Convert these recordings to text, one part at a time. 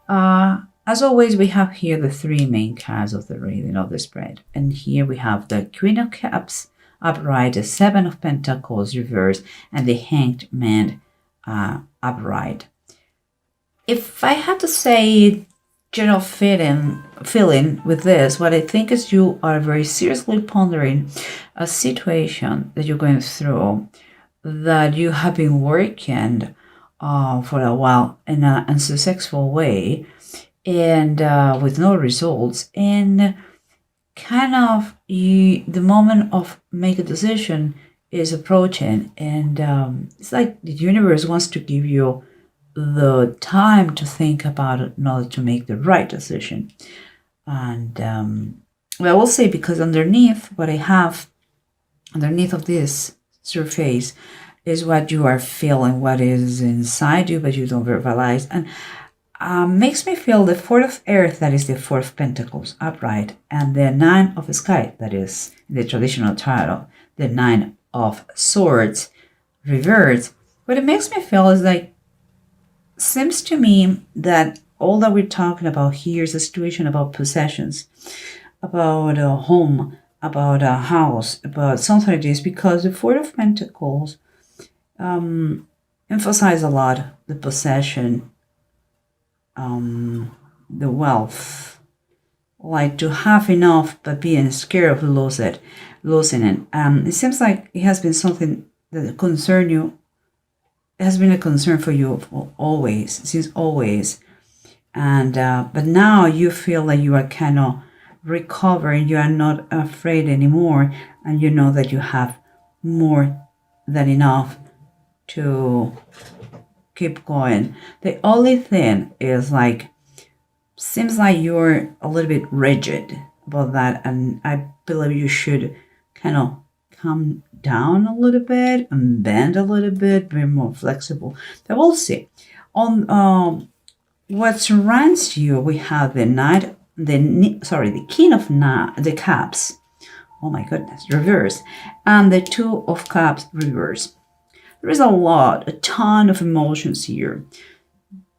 As always, we have here the three main cards of the reading of the spread. And here we have the Queen of Cups upright, the Seven of Pentacles reversed, and the Hanged Man upright. If I had to say general feeling with this, what I think is you are very seriously pondering a situation that you're going through, that you have been working for a while in an unsuccessful way, and with no results, and kind of the moment of make a decision is approaching, and it's like the universe wants to give you the time to think about it in order to make the right decision. And well, I will say, because underneath what I have, underneath of this surface, is what you are feeling, what is inside you, but you don't verbalize. And makes me feel the Four of Earth, that is the Four of Pentacles upright, and the Nine of Sky, that is the traditional tarot, the Nine of Swords reversed. What it makes me feel is like, seems to me that all that we're talking about here is a situation about possessions, about a home, about a house, about something like this, because the Four of Pentacles emphasize a lot the possession, the wealth, like to have enough but being scared of losing it. It seems like it has been something that concern you. It has been a concern for you always, since always, and but now you feel like you are kind of recovering. You are not afraid anymore, and you know that you have more than enough to keep going. The only thing is, like, seems like you're a little bit rigid about that, and I believe you should kind of come down a little bit and bend a little bit, be more flexible. But we'll see. On what surrounds you, we have the the King of the Cups. Oh my goodness, reverse, and the Two of Cups reverse. There is a ton of emotions here,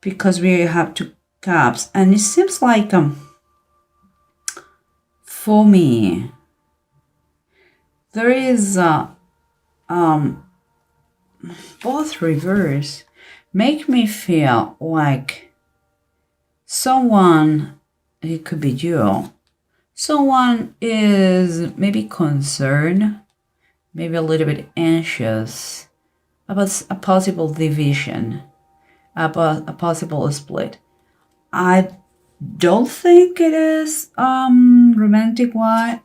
because we have two cups, and it seems like for me, there is both reverse make me feel like someone, it could be you, someone is maybe concerned, maybe a little bit anxious about a possible division, about a possible split. I don't think it is romantic wise.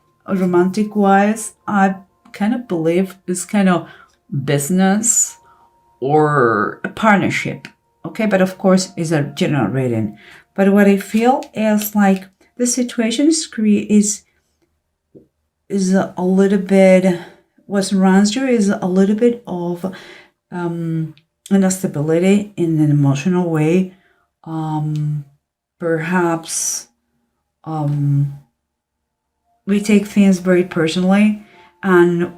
I kind of believe it's kind of business or a partnership. Okay, but of course it's a general reading. But what I feel is like the situation is a little bit, what surrounds you is a little bit of instability in an emotional way. Perhaps we take things very personally, and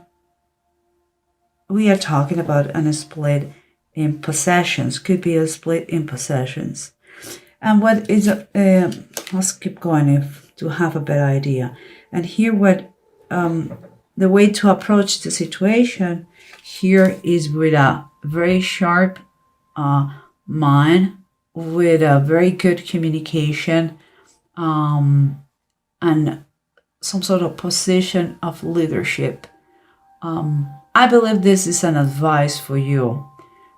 we are talking about a split in possessions. Could be a split in possessions. And what is let's keep going to have a better idea. And here, what the way to approach the situation here is with a very sharp mind, with a very good communication, and some sort of position of leadership. I believe this is an advice for you,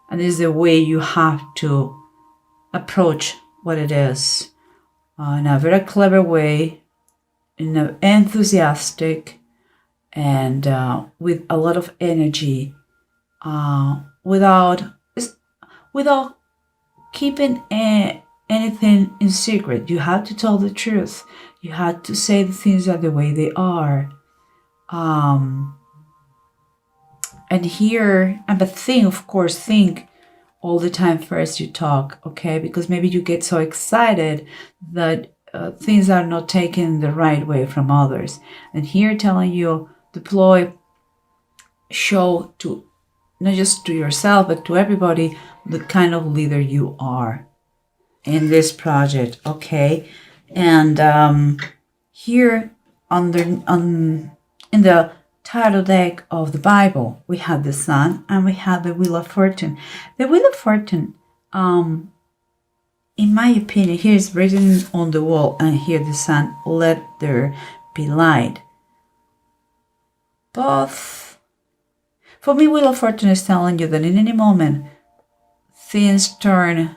and is the way you have to approach what it is, in a very clever way, in an enthusiastic, and with a lot of energy, without keeping anything in secret. You have to tell the truth. You have to say the things are the way they are. And here, but think all the time first you talk, okay? Because maybe you get so excited that things are not taken the right way from others. And here telling you, show to, not just to yourself, but to everybody, the kind of leader you are. in this project, okay? And here in the title deck of the Bible, we have the Sun and we have the Wheel of Fortune. The Wheel of Fortune, in my opinion, here is written on the wall, and here the Sun, let there be light. Both, for me, Wheel of Fortune is telling you that in any moment, things turn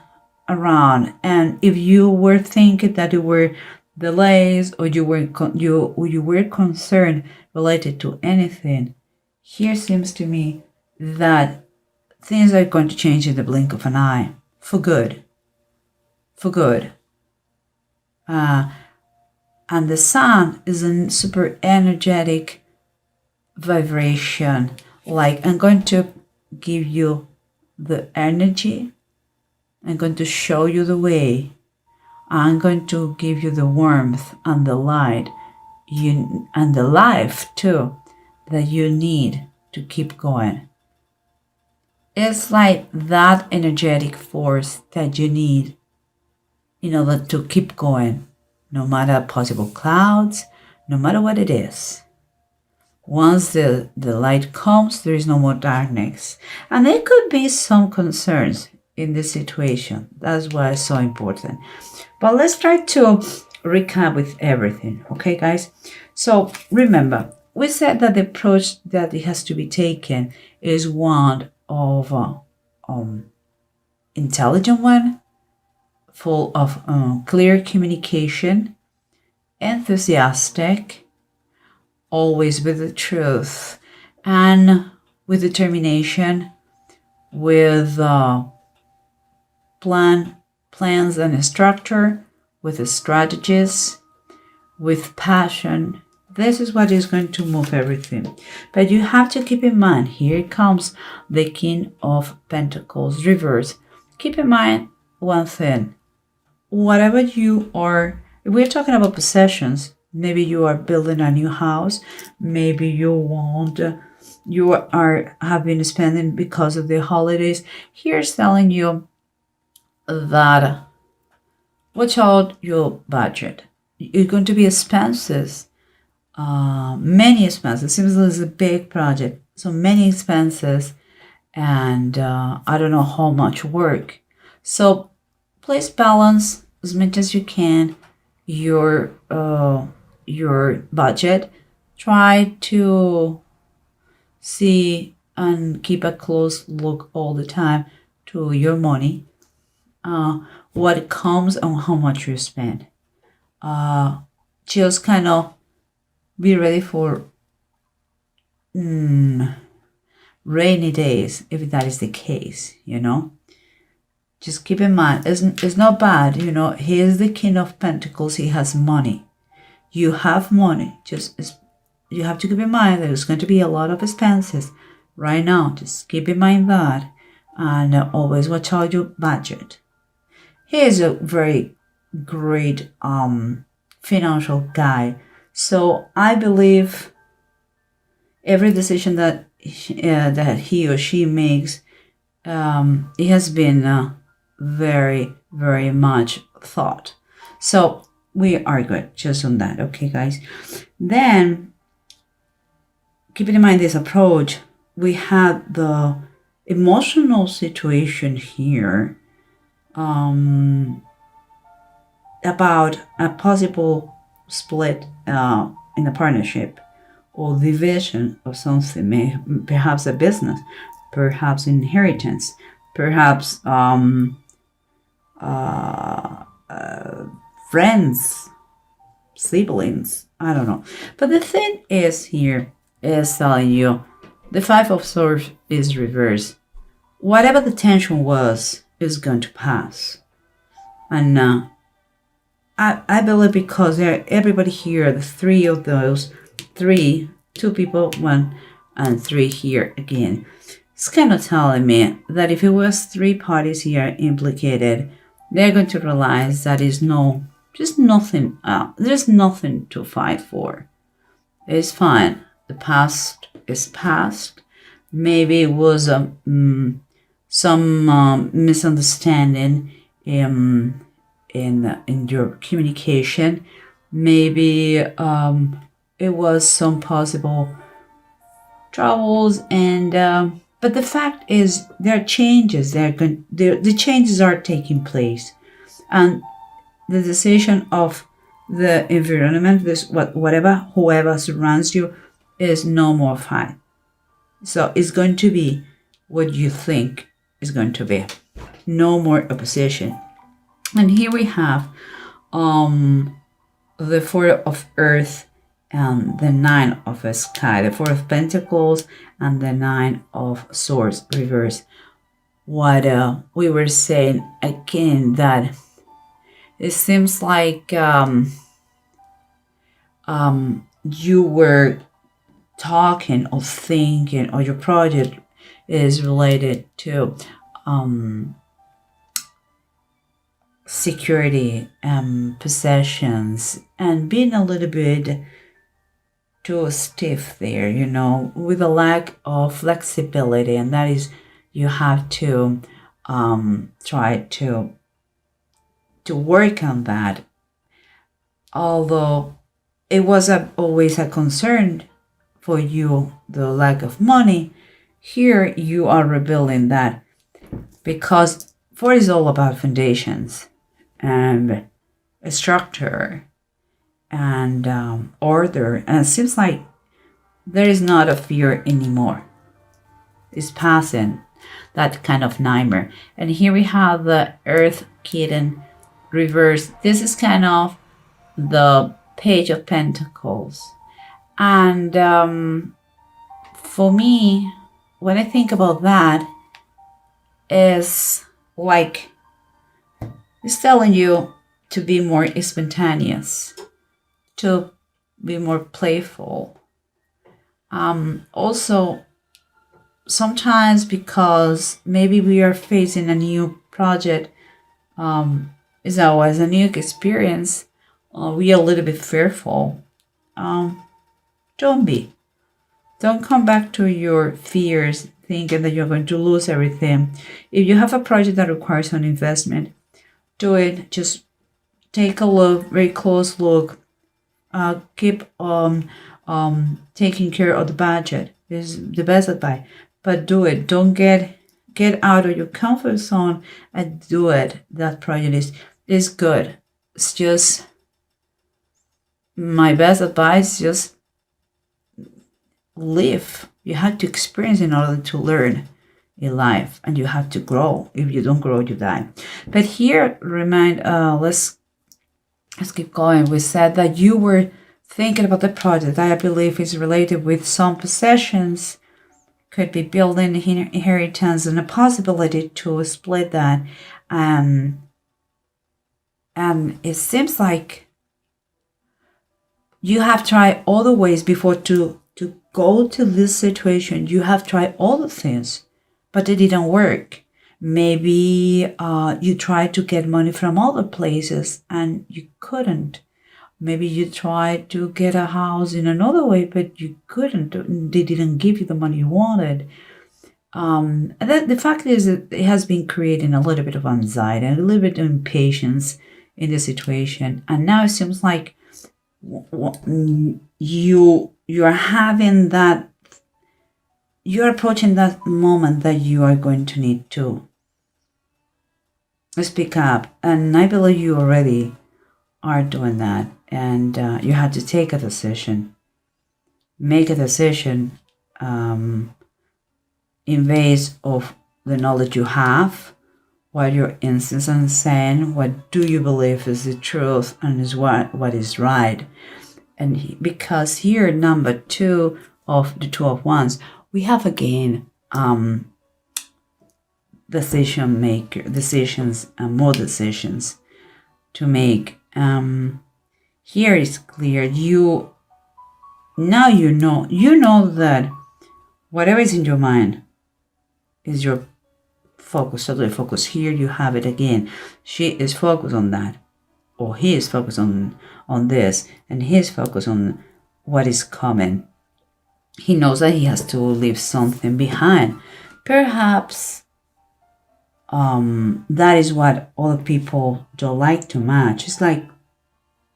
around, and if you were thinking that there were delays or you were concerned related to anything, here seems to me that things are going to change in the blink of an eye, for good. And the Sun is a super energetic vibration. Like, I'm going to give you the energy. I'm going to show you the way. I'm going to give you the warmth and the light and the life too that you need to keep going. It's like that energetic force that you need in order to keep going, no matter possible clouds, no matter what it is. Once the light comes, there is no more darkness. And there could be some concerns in this situation. That's why it's so important. But let's try to recap with everything, okay, guys? So remember, we said that the approach that it has to be taken is one of intelligent one, full of clear communication, enthusiastic, always with the truth, and with determination, with plans and a structure, with a strategies, with passion. This is what is going to move everything. But you have to keep in mind, here comes the King of Pentacles reverse. Keep in mind one thing. Whatever you are, if we're talking about possessions, maybe you are building a new house, maybe you have been spending because of the holidays. Here's telling you that watch out your budget. It's going to be expenses, many expenses. Seems like it's a big project, so many expenses, and I don't know how much work. So please balance as much as you can your budget. Try to see and keep a close look all the time to your money, what comes and how much you spend. Just kind of be ready for rainy days if that is the case, Just keep in mind, it's not bad, He is the King of Pentacles. He has money. You have money. You have to keep in mind that there's going to be a lot of expenses right now. Just keep in mind that, and always watch out your budget. He is a very great financial guy. So I believe every decision that he or she makes, it has been very, very much thought. So we are good just on that, okay, guys? Then, keeping in mind this approach, we had the emotional situation here about a possible split in a partnership or division of something, perhaps a business, perhaps inheritance, perhaps friends, siblings, I don't know. But the thing is here is telling you the Five of Swords is reversed. Whatever the tension was is going to pass. And I believe because everybody here, the three of those, two people, one and three here again, it's kind of telling me that if it was three parties here implicated, they're going to realize that there's nothing to fight for. It's fine. The past is past. Maybe it was some misunderstanding in your communication. Maybe it was some possible troubles, and but the fact is there are changes. The changes are taking place, and the decision of the environment, whatever whoever surrounds you, is no more fine. So it's going to be what you think is going to be. No more opposition. And here we have the Four of Earth and the Nine of the Sky, the Four of Pentacles and the Nine of Swords reverse. What we were saying again, that it seems like you were talking or thinking, or your project is related to security and possessions, and being a little bit too stiff there, with a lack of flexibility, and that is you have to try to work on that. Although it was always a concern for you, the lack of money, here you are rebuilding that, because 4 is all about foundations and a structure and order, and it seems like there is not a fear anymore. It's passing that kind of nightmare. And here we have the Earth Kitten reverse. This is kind of the Page of Pentacles. And for me, when I think about that, is like it's telling you to be more spontaneous, to be more playful. Also, sometimes because maybe we are facing a new project, is always a new experience, we are a little bit fearful. Don't come back to your fears thinking that you're going to lose everything. If you have a project that requires an investment, do it. Just take a look, very close look. Keep taking care of the budget is the best advice. But do it. Don't get out of your comfort zone and do it. That project is good. It's just my best advice. Just live. You have to experience in order to learn in life, and you have to grow. If you don't grow, you die. But here, let's keep going. We said that you were thinking about the project. I believe is related with some possessions, could be building, inheritance, and a possibility to split that. And it seems like you have tried all the ways before to go to this situation. You have tried all the things, but it didn't work. Maybe you tried to get money from other places and you couldn't. Maybe you tried to get a house in another way, but you couldn't. They didn't give you the money you wanted. And the fact is that it has been creating a little bit of anxiety and a little bit of impatience in the situation. And now it seems like you're having that, you're approaching that moment that you are going to need to speak up. And I believe you already are doing that. And you have to take a decision. Make a decision in base of the knowledge you have, what your instincts are saying, what do you believe is the truth and is what is right. And because here, number 2 of the Two of Wands, we have again decisions and more decisions to make. Here is clear. You know that whatever is in your mind is your focus. So the focus here, you have it again. She is focused on that, or he is focused on this, and he is focused on what is coming. He knows that he has to leave something behind. Perhaps that is what other people don't like to match. It's like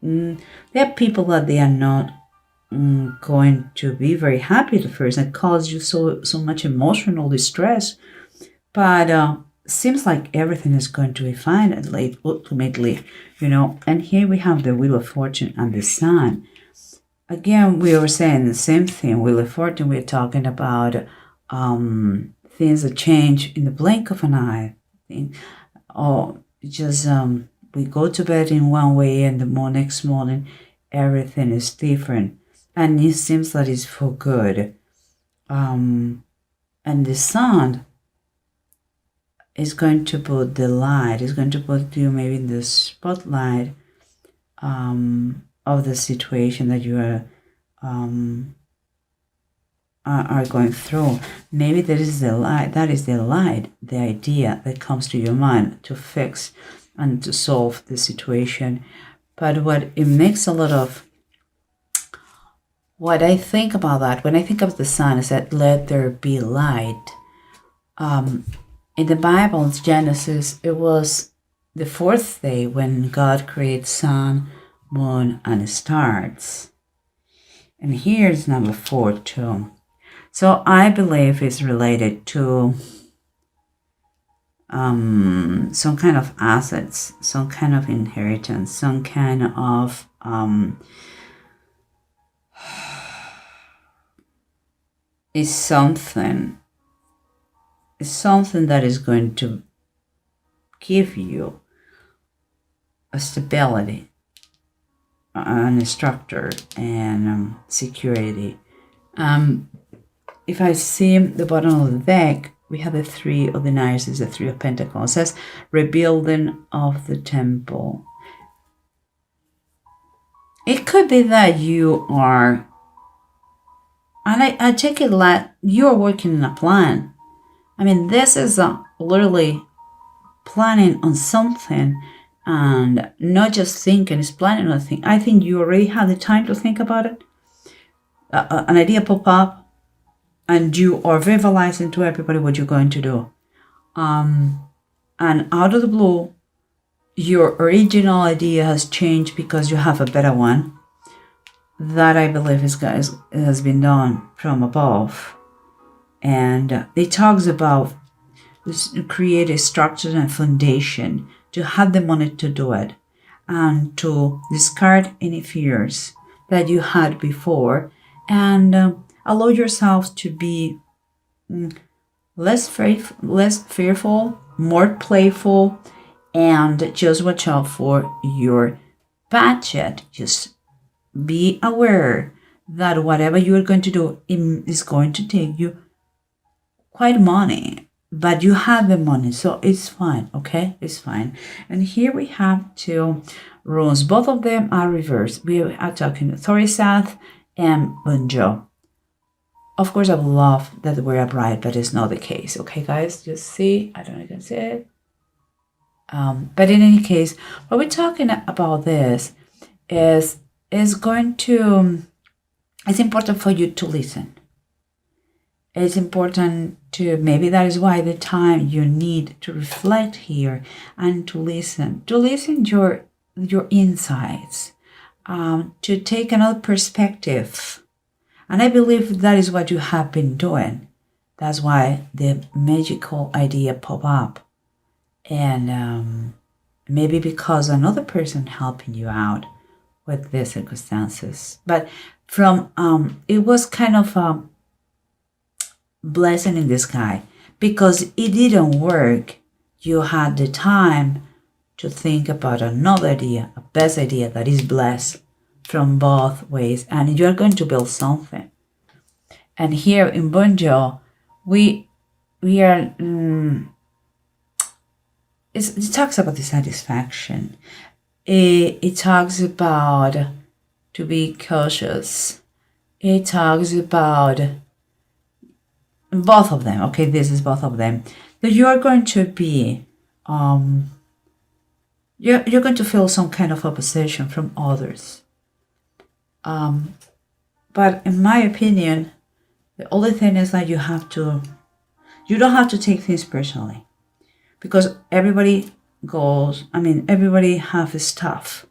there are people that they are not going to be very happy at first and cause you so much emotional distress, but seems like everything is going to be fine at late ultimately, and here we have the Wheel of Fortune and the Sun. Again, we were saying the same thing. Wheel of Fortune, we're talking about things that change in the blink of an eye. Or just we go to bed in one way and the next morning everything is different. And it seems that it's for good. And the Sun is going to put the light, is going to put you maybe in the spotlight of the situation that you are going through. Maybe that is the light, the idea that comes to your mind to fix and to solve the situation. But what I think about that, when I think of the Sun, is that let there be light. In the Bible, Genesis, it was the fourth day when God created sun, moon, and stars. And here's number 4 too. So I believe it's related to some kind of assets, some kind of inheritance, some kind of is something that is going to give you a stability, an structure, and security. If I see the bottom of the deck, we have the 3 of the Knights, is the 3 of Pentacles. It says rebuilding of the temple. It could be that you are, and I take it like you are working in a plan. I mean, this is literally planning on something and not just thinking, it's planning on a thing. I think you already have the time to think about it. An idea pop up and you are verbalizing to everybody what you're going to do. And out of the blue, your original idea has changed because you have a better one. That I believe has been done from above. And it talks about create a structure and foundation to have the money to do it and to discard any fears that you had before and allow yourself to be less fearful, more playful, and just watch out for your budget. Just be aware that whatever you are going to do is going to take you quite money, but you have the money, so it's fine. Okay, it's fine. And here we have 2 runes. Both of them are reversed. We are talking Thoriseth and Bunjo. Of course, I would love that we're upright, but it's not the case. Okay, guys, just see. I don't know if you can see it. But in any case, what we're talking about this is going to. It's important for you to listen. It's important to, maybe that is why the time you need to reflect here and to listen your insights, to take another perspective. And I believe that is what you have been doing. That's why the magical idea pop up. And maybe because another person helping you out with the circumstances. But from, it was kind of a blessing in disguise because it didn't work. You had the time to think about another idea, a best idea that is blessed from both ways, and you're going to build something. And here in Bunjo, we are. It talks about the satisfaction. It talks about to be cautious. It talks about both of them. Okay, this is both of them. That you are going to be, you're going to feel some kind of opposition from others. But in my opinion, the only thing is that you don't have to take things personally. because everybody everybody have stuff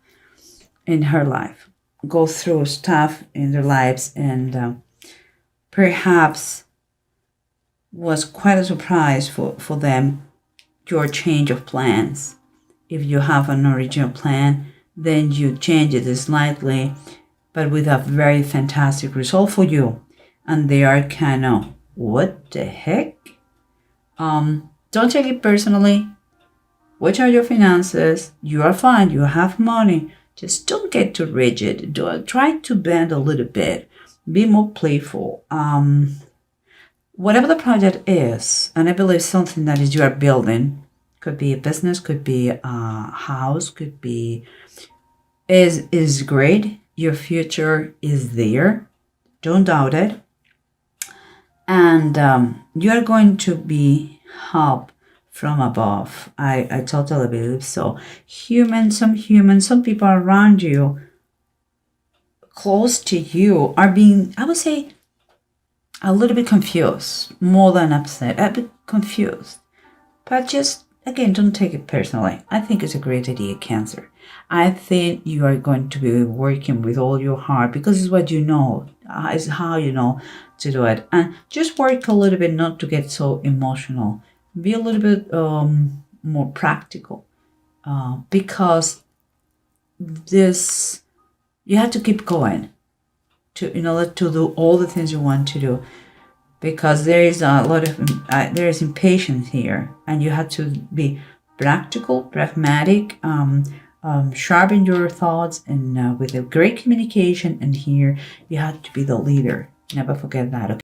in her life, go through stuff in their lives, and perhaps was quite a surprise for them, your change of plans. If you have an original plan, then you change it slightly, but with a very fantastic result for you. And they are kind of, what the heck? Don't take it personally. Watch out your finances. You are fine. You have money. Just don't get too rigid. Try to bend a little bit. Be more playful. Whatever the project is, and I believe something that is you are building, could be a business, could be a house, could be, is great. Your future is there. Don't doubt it. And you are going to be helped from above. I totally believe so. Some people around you, close to you, are being, I would say, a little bit confused, more than upset, a bit confused. But just, again, don't take it personally. I think it's a great idea, Cancer. I think you are going to be working with all your heart, because it's what you know, it's how you know to do it. And just work a little bit not to get so emotional. Be a little bit more practical, because you have to keep going in order to do all the things you want to do, because there is a lot of there is impatience here, and you have to be practical, pragmatic, sharpen your thoughts, and with a great communication. And here you have to be the leader. Never forget that. Okay?